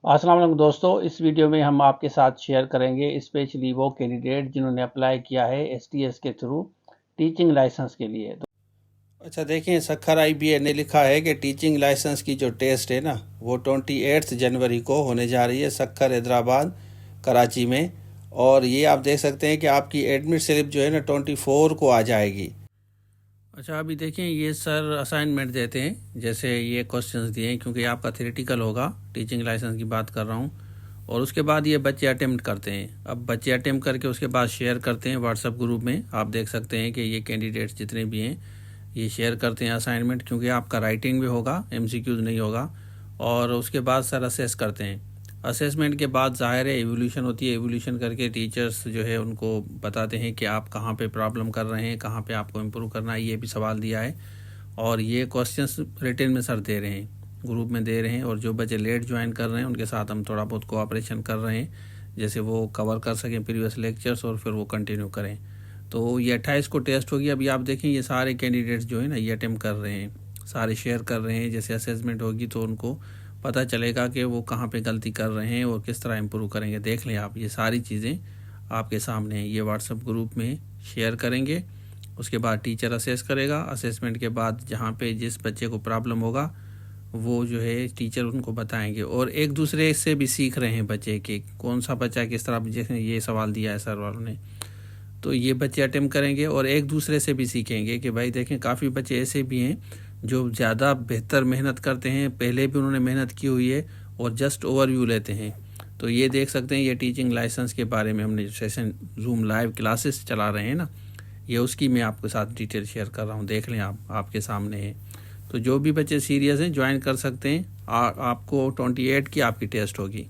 अस्सलाम वालेकुम दोस्तों, इस वीडियो में हम आपके साथ शेयर करेंगे स्पेशली वो कैंडिडेट जिन्होंने अप्लाई किया है एसटीएस के थ्रू टीचिंग लाइसेंस के लिए। अच्छा देखिए, सखर IBA ने लिखा है कि टीचिंग लाइसेंस की जो टेस्ट है ना वो 28 जनवरी को होने जा रही है सखर हैदराबाद कराची में। और ये आप देख सकते हैं कि आपकी एडमिट स्लिप जो है ना 24 को आ जाएगी। अच्छा अभी देखें, ये सर असाइनमेंट देते हैं, जैसे ये क्वेश्चंस दिए हैं क्योंकि आपका थ्योरेटिकल होगा, टीचिंग लाइसेंस की बात कर रहा हूँ। और उसके बाद ये बच्चे अटेम्प्ट करते हैं। अब बच्चे अटेम्प्ट करके उसके बाद शेयर करते हैं व्हाट्सएप ग्रुप में। आप देख सकते हैं कि ये कैंडिडेट्स जितने भी हैं ये शेयर करते हैं असाइनमेंट, क्योंकि आपका राइटिंग भी होगा, MCQs नहीं होगा। और उसके बाद सर असेस करते हैं। असेसमेंट के बाद ज़ाहिर है एवोल्यूशन होती है। एवोल्यूशन करके टीचर्स जो है उनको बताते हैं कि आप कहाँ पे प्रॉब्लम कर रहे हैं, कहाँ पे आपको इम्प्रूव करना है। ये भी सवाल दिया है और ये क्वेश्चंस रिटन में सर दे रहे हैं, ग्रुप में दे रहे हैं। और जो बच्चे लेट ज्वाइन कर रहे हैं उनके साथ हम थोड़ा बहुत कोऑपरेशन कर रहे हैं, जैसे वो कवर कर सकें प्रीवियस लेक्चर्स और फिर वो कंटिन्यू करें। तो ये 28 को टेस्ट होगी। अभी आप देखें ये सारे कैंडिडेट्स जो है ना ये अटेम्प्ट कर रहे हैं, सारे शेयर कर रहे हैं। जैसे असेसमेंट होगी तो उनको पता चलेगा कि वो कहाँ पे गलती कर रहे हैं और किस तरह इम्प्रूव करेंगे। देख लें आप, ये सारी चीज़ें आपके सामने हैं। ये व्हाट्सएप ग्रुप में शेयर करेंगे, उसके बाद टीचर असेस करेगा। असेसमेंट के बाद जहाँ पे जिस बच्चे को प्रॉब्लम होगा वो जो है टीचर उनको बताएंगे। और एक दूसरे से भी सीख रहे हैं बच्चे के कौन सा बच्चा किस तरह, जैसे ये सवाल दिया है सर वालों ने, तो ये बच्चे अटेम्प्ट करेंगे और एक दूसरे से भी सीखेंगे कि भाई देखें काफ़ी बच्चे ऐसे भी हैं जो ज़्यादा बेहतर मेहनत करते हैं, पहले भी उन्होंने मेहनत की हुई है और जस्ट ओवरव्यू लेते हैं। तो ये देख सकते हैं, ये टीचिंग लाइसेंस के बारे में हमने जो सेशन जूम लाइव क्लासेस चला रहे हैं ना, ये उसकी मैं आपके साथ डिटेल शेयर कर रहा हूँ। देख लें आप, आपके सामने है। तो जो भी बच्चे सीरियस हैं ज्वाइन कर सकते हैं। आपको 28 की आपकी टेस्ट होगी।